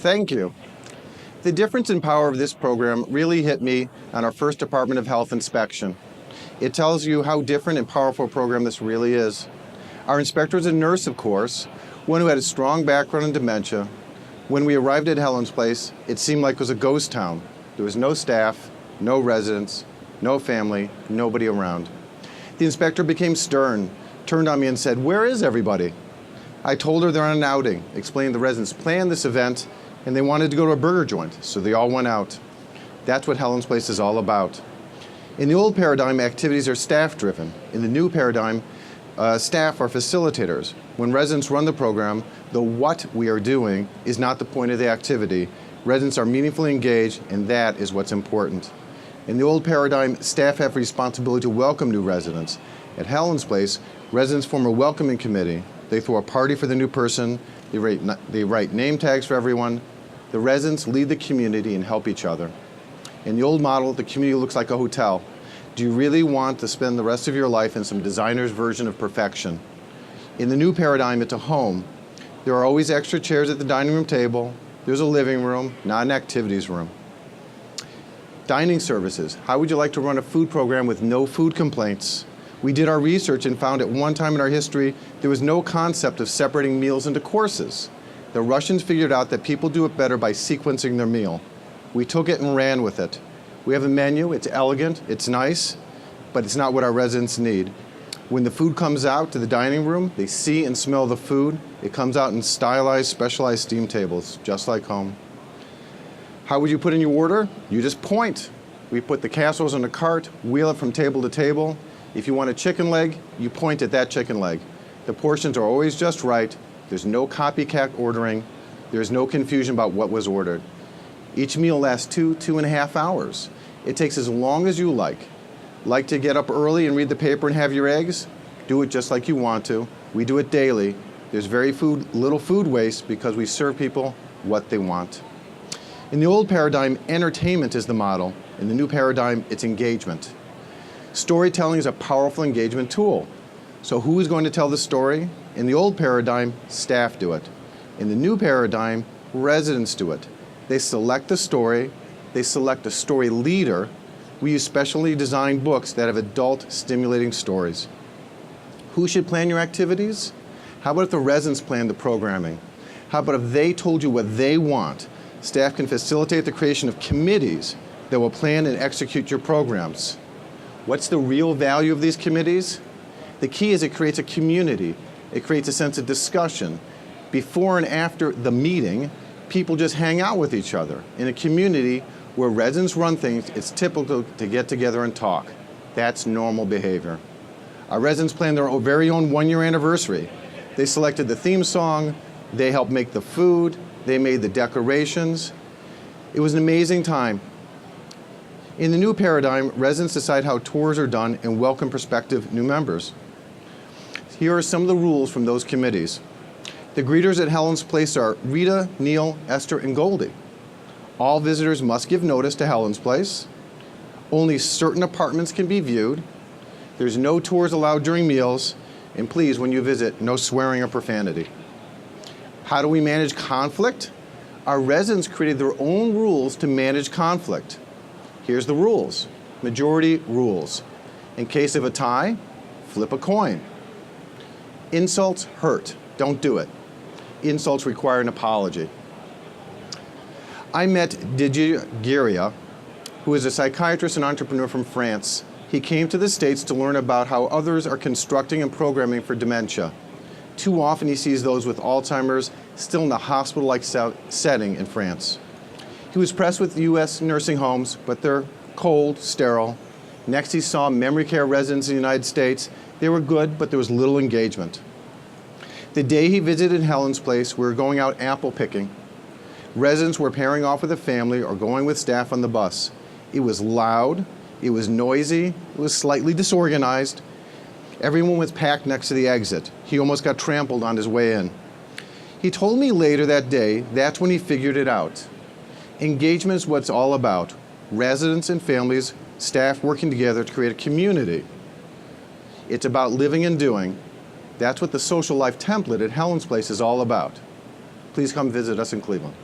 Thank you. The difference in power of this program really hit me on our first Department of Health inspection. It tells you how different and powerful a program this really is. Our inspector is a nurse, of course, one who had a strong background in dementia. When we arrived at Helen's Place, it seemed like it was a ghost town. There was no staff, no residents, no family, nobody around. The inspector became stern, turned on me and said, "Where is everybody?" I told her they're on an outing, explained the residents planned this event, and they wanted to go to a burger joint, so they all went out. That's what Helen's Place is all about. In the old paradigm, activities are staff-driven. In the new paradigm, staff are facilitators. When residents run the program, the what we are doing is not the point of the activity. Residents are meaningfully engaged, and that is what's important. In the old paradigm, staff have responsibility to welcome new residents. At Helen's Place, residents form a welcoming committee. They throw a party for the new person. They write name tags for everyone. The residents lead the community and help each other. In the old model, the community looks like a hotel. Do you really want to spend the rest of your life in some designer's version of perfection? In the new paradigm, it's a home. There are always extra chairs at the dining room table. There's a living room, not an activities room. Dining services. How would you like to run a food program with no food complaints? We did our research and found at one time in our history there was no concept of separating meals into courses. The Russians figured out that people do it better by sequencing their meal. We took it and ran with it. We have a menu, it's elegant, it's nice, but it's not what our residents need. When the food comes out to the dining room, they see and smell the food. It comes out in stylized, specialized steam tables, just like home. How would you put in your order? You just point. We put the casseroles on a cart, wheel it from table to table. If you want a chicken leg, you point at that chicken leg. The portions are always just right. There's no copycat ordering. There's no confusion about what was ordered. Each meal lasts 2.5 hours. It takes as long as you like. Like to get up early and read the paper and have your eggs? Do it just like you want to. We do it daily. There's little food waste because we serve people what they want. In the old paradigm, entertainment is the model. In the new paradigm, it's engagement. Storytelling is a powerful engagement tool. So who is going to tell the story? In the old paradigm, staff do it. In the new paradigm, residents do it. They select the story. They select a story leader. We use specially designed books that have adult stimulating stories. Who should plan your activities? How about if the residents plan the programming? How about if they told you what they want? Staff can facilitate the creation of committees that will plan and execute your programs. What's the real value of these committees? The key is it creates a community. It creates a sense of discussion. Before and after the meeting, people just hang out with each other. In a community where residents run things, it's typical to get together and talk. That's normal behavior. Our residents planned their very own one-year anniversary. They selected the theme song, they helped make the food, they made the decorations. It was an amazing time. In the new paradigm, residents decide how tours are done and welcome prospective new members. Here are some of the rules from those committees. The greeters at Helen's Place are Rita, Neil, Esther, and Goldie. All visitors must give notice to Helen's Place. Only certain apartments can be viewed. There's no tours allowed during meals. And please, when you visit, no swearing or profanity. How do we manage conflict? Our residents created their own rules to manage conflict. Here's the rules. Majority rules. In case of a tie, flip a coin. Insults hurt. Don't do it. Insults require an apology. I met Didier Guéria, who is a psychiatrist and entrepreneur from France. He came to the States to learn about how others are constructing and programming for dementia. Too often he sees those with Alzheimer's still in the hospital-like setting in France. He was pressed with U.S. nursing homes, but they're cold, sterile. Next he saw memory care residents in the United States. They were good, but there was little engagement. The day he visited Helen's Place, we were going out apple picking. Residents were pairing off with a family or going with staff on the bus. It was loud, it was noisy, it was slightly disorganized. Everyone was packed next to the exit. He almost got trampled on his way in. He told me later that day, that's when he figured it out. Engagement is what it's all about. Residents and families, staff working together to create a community. It's about living and doing. That's what the social life template at Helen's Place is all about. Please come visit us in Cleveland.